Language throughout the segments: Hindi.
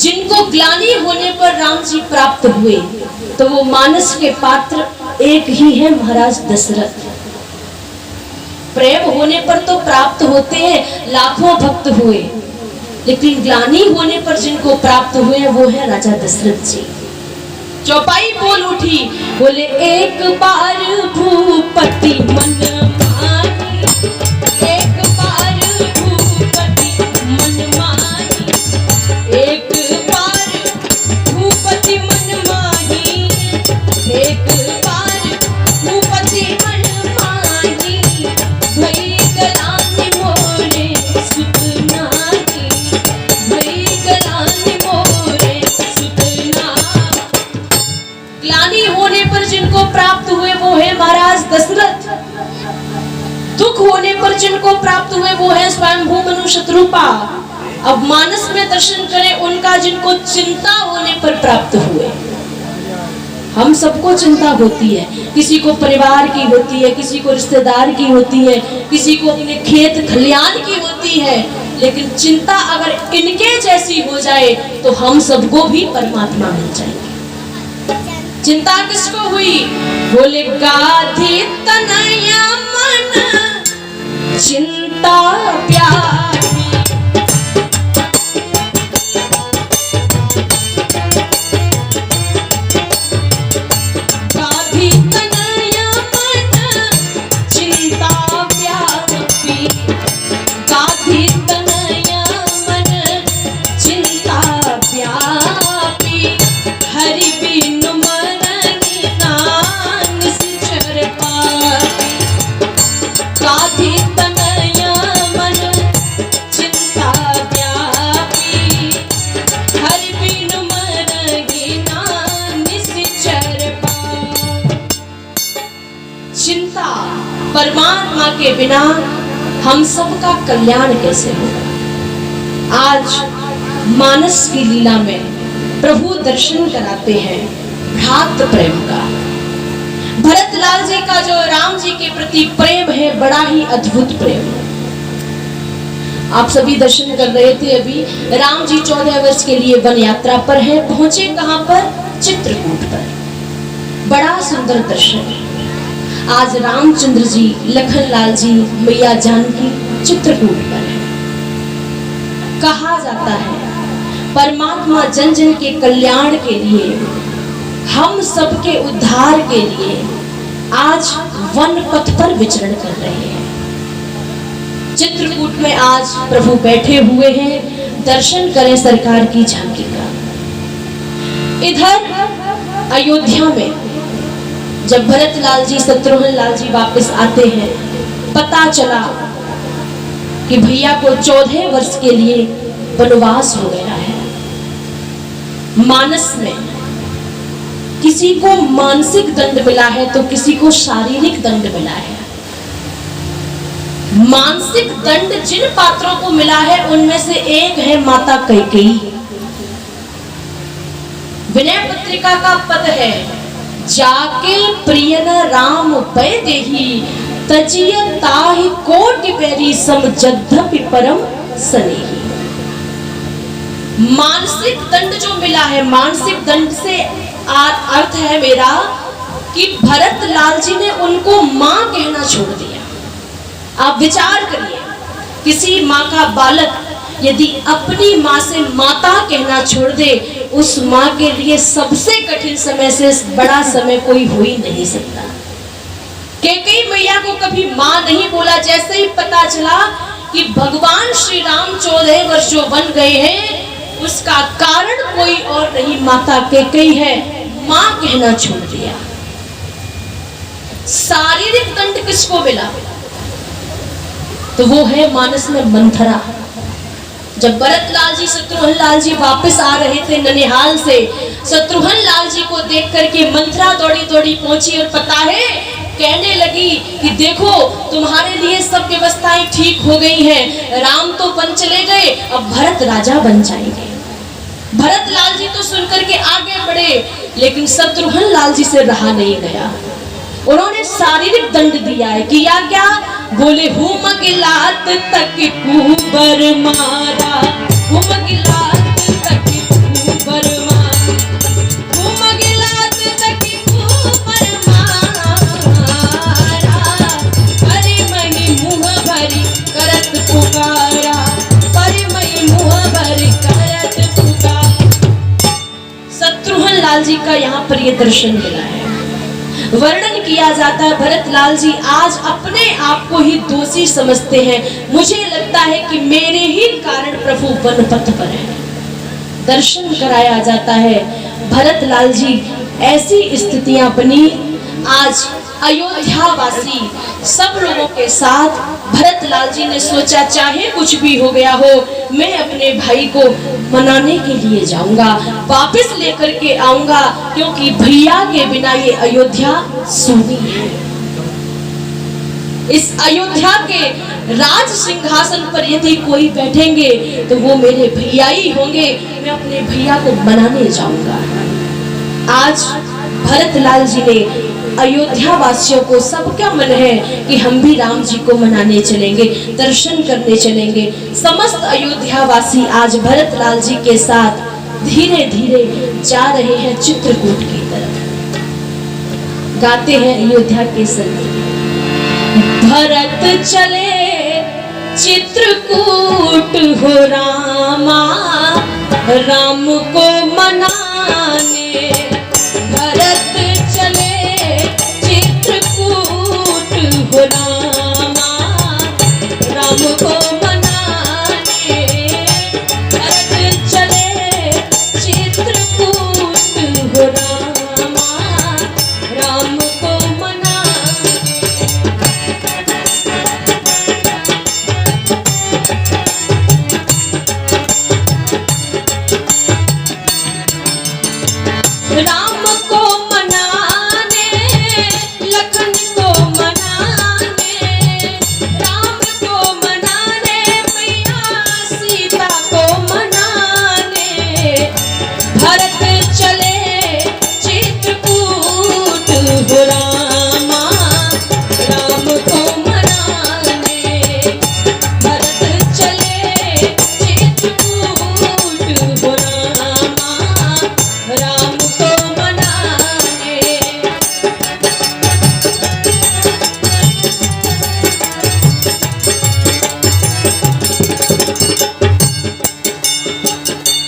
जिनको ग्लानि होने पर राम जी प्राप्त हुए, तो वो मानस के पात्र एक ही है, महाराज दशरथ। प्रेम होने पर तो प्राप्त होते हैं, लाखों भक्त हुए, लेकिन ग्लानि होने पर जिनको प्राप्त हुए वो है राजा दशरथ जी। चौपाई बोल उठी, बोले एक बार भूपति मन माही, एक बार भूपति मन माही, एक बार भूपति मन माही, एक बार भूपति मन माही, भई गलानि मोरे सुत नाही, भई गलानि मोरे सुत नाही। ग्लानि होने पर जिनको प्राप्त हुए वो है महाराज दशरथ, दुख होने पर जिनको प्राप्त हुए वो है स्वयंभू मनु शत्रुपा। अब मानस में दर्शन करें उनका जिनको चिंता होने पर प्राप्त हुए। हम सबको चिंता होती है, किसी को परिवार की होती है, किसी को रिश्तेदार की होती है, किसी को अपने खेत खलियान की होती है, लेकिन चिंता अगर इनके जैसी हो जाए तो हम सबको भी परमात्मा मिल जाएंगे। चिंता किसको हुई? बोले गाधी तनया मन चिंता प्यारी, गाधी तनया मन चिंता प्यारी, गाधी तनया मन चिंता प्यारी, हरि बिनु गाधी तनया मन चिंता व्यापी, हरि बिनु मरहि निश्चर पाई। चिंता, परमात्मा के बिना हम सबका कल्याण कैसे होगा? आज मानस की लीला में प्रभु दर्शन कराते हैं भ्रातृ प्रेम का। भरत लाल जी का जो राम जी के प्रति प्रेम है बड़ा ही अद्भुत प्रेम। आप सभी दर्शन कर रहे थे अभी, राम जी 14 वर्ष के लिए वन यात्रा पर है, पहुंचे कहां पर? चित्रकूट पर। बड़ा सुंदर दर्शन। आज रामचंद्र जी, लखन लाल जी, मैया जानकी चित्रकूट पर है। कहा जाता है परमात्मा जन जन के कल्याण के लिए, हम सबके उद्धार के लिए आज वन पथ पर विचरण कर रहे हैं। चित्रकूट में आज प्रभु बैठे हुए हैं, दर्शन करें सरकार की झांकी का। इधर अयोध्या में जब भरत लाल जी, शत्रुघ्न लाल जी वापस आते हैं, पता चला कि भैया को 14 वर्ष के लिए वनवास हो गया है। मानस में किसी को मानसिक दंड मिला है तो किसी को शारीरिक दंड मिला है। मानसिक दंड जिन पात्रों को मिला है उनमें से एक है माता कैकेयी। विनय पत्रिका का पद है, जाके प्रियन राम पै देही, तजिय ताहि कोटि बैरी सम जद्धपि परम सनेही। मानसिक दंड जो मिला है, मानसिक दंड से अर्थ है मेरा कि भरत लाल जी ने उनको मां कहना छोड़ दिया। आप विचार करिए, किसी मां का बालक यदि अपनी मां से माता कहना छोड़ दे, उस मां के लिए सबसे कठिन समय से बड़ा समय कोई हो ही नहीं सकता। कैकेयी मैया को कभी मां नहीं बोला। जैसे ही पता चला कि भगवान श्री राम 14 वर्ष जो वन गए हैं, उसका कारण कोई और नहीं माता कैकेयी है, मां कहना छोड़ दिया। शारीरिक दंड किसको मिला? तो वो है मानस में मंथरा। जब भरत लाल जी, शत्रुघ्न लाल जी वापस आ रहे थे ननिहाल से, शत्रुघ्न लाल जी को देख करके मंथरा दौड़ी दौड़ी पहुंची और पता है कहने लगी कि देखो तुम्हारे लिए सब व्यवस्थाएं ठीक हो गई हैं, राम तो वन चले गए, अब भरत राजा बन जाएंगे। भरत लाल जी तो सुनकर के आगे बढ़े, लेकिन शत्रुघ्न लाल जी से रहा नहीं गया। उन्होंने शारीरिक दंड दिया है। किया क्या? बोले हुमगिलात तक कुबर मारा, हुमगिलात तक जी का यहाँ पर ये दर्शन मिला है। वर्णन किया जाता है भरत लाल जी आज अपने आप को ही दोषी समझते हैं। मुझे लगता है कि मेरे ही कारण प्रभु वनपथ पर है। दर्शन कराया जाता है। भरत लाल जी ऐसी स्थितियां बनी, आज अयोध्या वासी सब लोगों के साथ भरत लाल जी ने सोचा चाहे कुछ भी हो गया हो, मैं अपने भाई को मनाने के लिए जाऊंगा, वापस लेकर के आऊंगा, क्योंकि भैया के बिना ये अयोध्या सूनी है। इस अयोध्या के राज सिंहासन पर यदि कोई बैठेंगे तो वो मेरे भैया ही होंगे, मैं अपने भैया को मनाने जाऊंगा। आज भरत लाल जी ने अयोध्या वासियों को, सबका मन है कि हम भी राम जी को मनाने चलेंगे, दर्शन करने चलेंगे। समस्त अयोध्या वासी आज भरत लाल जी के साथ धीरे धीरे जा रहे हैं चित्रकूट की तरफ। गाते हैं अयोध्या के संत, भरत चले चित्रकूट हो रामा, राम को मनाने। भरत चले चित्रकूट हो रामा, राम को मनाने। भरत चले चित्रकूट हो रामा, राम को मनाने। राम को मनाने, लखन को मनाने, राम को मनाने, मैया सीता को मनाने। भरत चले चित्रकूट हो रामा, राम को मनाने। भरत चले चित्रकूट हो रामा, राम को मनाने।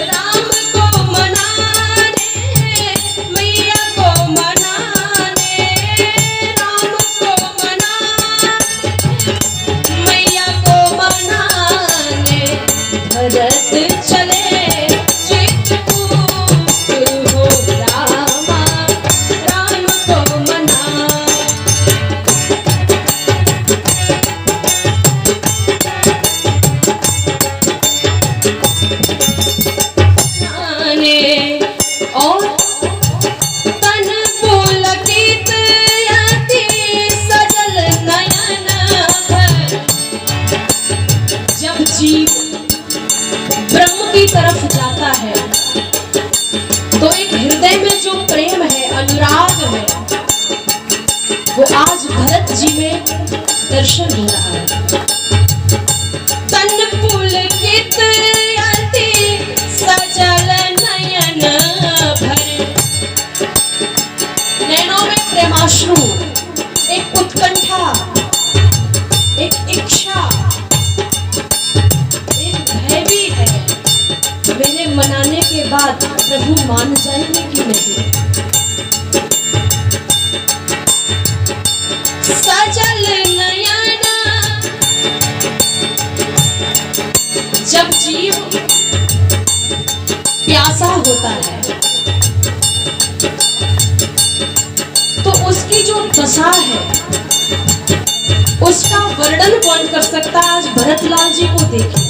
राम को मनाने, मैया को मनाने। राम को मनाने, मैया को मनाने। भरत चले चित्रकूट हो रामा, राम को मनाने। और तन पुलकित अति सजल नयन भर। जब जीव ब्रह्म की तरफ जाता है तो एक हृदय में जो प्रेम है, अनुराग है, वो आज भरत जी में दर्शन हो रहा है। तन पुलकित अति सजल नयन भर। नैनों में प्रेमाश्रु, एक उत्कंठा, एक इच्छा, एक भय भी है, मेरे मनाने के बाद प्रभु मान जाएंगे कि नहीं। सजल नयन, जब जीव प्यासा होता है तो उसकी जो दशा है उसका वर्णन कौन कर सकता है। आज भरत लाल जी को देखिए,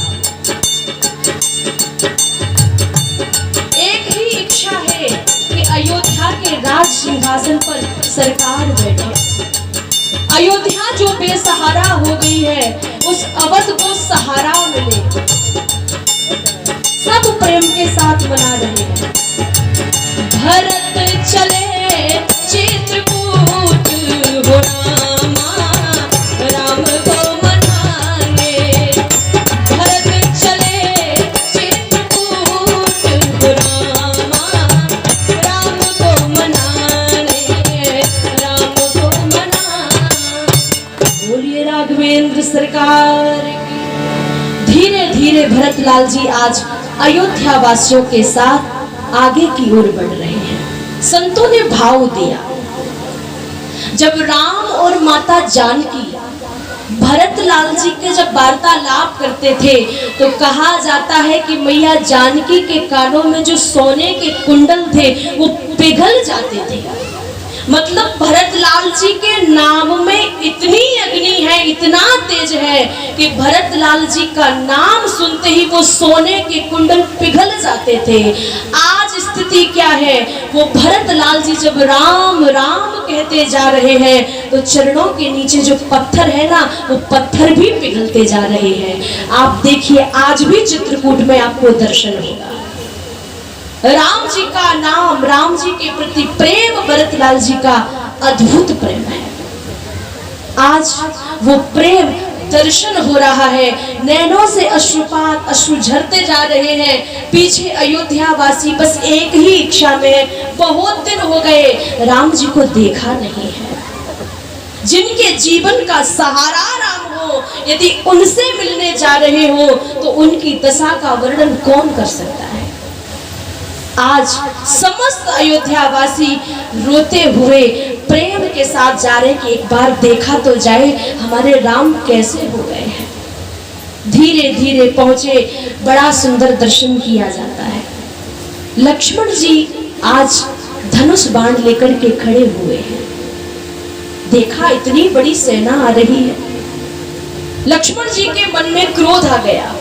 एक ही इच्छा है कि अयोध्या के राज सिंहासन पर सरकार बैठे। अयोध्या जो बेसहारा हो गई है, उस अवध को सहारा मिले। सब प्रेम के साथ मना रहे हैं। भरत चले चित्रकूट हो रामा, राम को मनाने। भरत चले चित्रकूट हो रामा, राम को मनाने। राम को मनाने। बोलिए राघवेंद्र सरकार की। धीरे धीरे भरत लाल जी आज अयोध्या वासियों के साथ आगे की ओर बढ़ रहे हैं। संतों ने भाव दिया। जब राम और माता जानकी भरत लाल जी के जब वार्तालाप करते थे तो कहा जाता है कि मैया जानकी के कानों में जो सोने के कुंडल थे वो पिघल जाते थे। मतलब भरत लाल जी के नाम में इतनी अग्नि है, इतना तेज है कि भरत लाल जी का नाम सुनते ही वो सोने के कुंडल पिघल जाते थे। आज स्थिति क्या है, वो भरत लाल जी जब राम राम कहते जा रहे हैं तो चरणों के नीचे जो पत्थर है ना, वो पत्थर भी पिघलते जा रहे हैं। आप देखिए आज भी चित्रकूट में आपको दर्शन होगा। राम जी का नाम, राम जी के प्रति प्रेम भरत लाल जी का अद्भुत प्रेम है। आज वो प्रेम दर्शन हो रहा है, नैनों से अश्रुपात अश्रु झरते जा रहे हैं। पीछे अयोध्या वासी बस एक ही इच्छा में, बहुत दिन हो गए राम जी को देखा नहीं है। जिनके जीवन का सहारा राम हो, यदि उनसे मिलने जा रहे हो तो उनकी दशा का वर्णन कौन कर सकता है। आज समस्त अयोध्या वासी रोते हुए प्रेम के साथ जा रहे कि एक बार देखा तो जाए हमारे राम कैसे हो गए हैं। धीरे धीरे पहुंचे, बड़ा सुंदर दर्शन किया जाता है। लक्ष्मण जी आज धनुष बाण लेकर के खड़े हुए हैं। देखा इतनी बड़ी सेना आ रही है, लक्ष्मण जी के मन में क्रोध आ गया।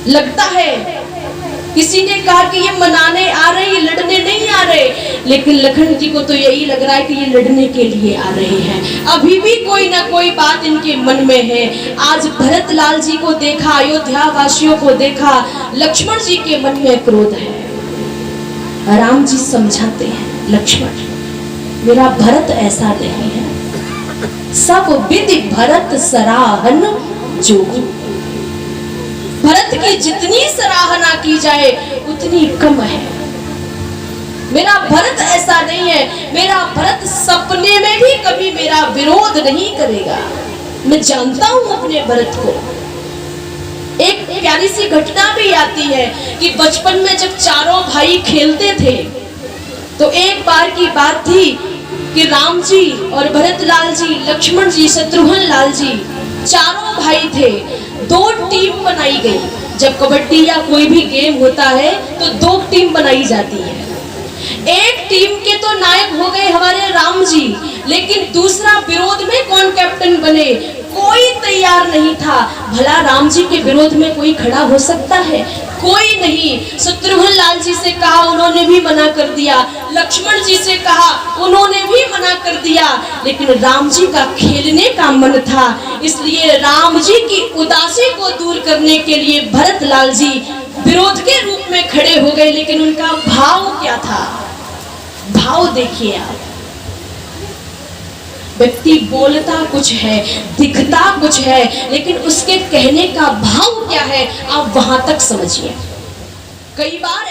लगता है किसी ने कहा कि ये मनाने आ रहे, ये लड़ने नहीं आ रहे, लेकिन लखन जी को तो यही लग रहा है कि ये लड़ने के लिए आ रहे हैं। अभी भी कोई ना कोई बात इनके मन में है। आज भरत लाल जी को देखा, अयोध्या वासियों को देखा, लक्ष्मण जी के मन में क्रोध है। राम जी समझाते हैं, लक्ष्मण मेरा भरत ऐसा नहीं है, सब विधि भरत सराहन जोगी। भरत की जितनी सराहना की जाए उतनी कम है। मेरा भरत ऐसा नहीं है, मेरा भरत सपने में भी कभी मेरा विरोध नहीं करेगा। मैं जानता हूं अपने भरत को। एक प्यारी सी घटना भी आती है कि बचपन में जब चारों भाई खेलते थे तो एक बार की बात थी कि राम जी और भरत लाल जी, लक्ष्मण जी, शत्रुघ्न लाल जी, चारों भाई थे। दो टीम बनाई गई। जब कबड्डी या कोई भी गेम होता है तो दो टीम बनाई जाती है। एक टीम के तो नायक हो गए हमारे राम जी, लेकिन दूसरा विरोध में कौन कैप्टन बने, कोई तैयार नहीं था। भला राम जी के विरोध में कोई खड़ा हो सकता है? कोई नहीं। शत्रुघ्न लाल जी से कहा, उन्होंने भी मना कर दिया। लक्ष्मण जी से कहा, उन्होंने भी मना कर दिया। लेकिन राम जी का खेलने का मन था, इसलिए राम जी की उदासी को दूर करने के लिए भरत लाल जी विरोध के रूप में खड़े हो गए। लेकिन उनका भाव क्या था? भाव देखिए आप। व्यक्ति बोलता कुछ है, दिखता कुछ है, लेकिन उसके कहने का भाव क्या है, आप वहां तक समझिए। कई बार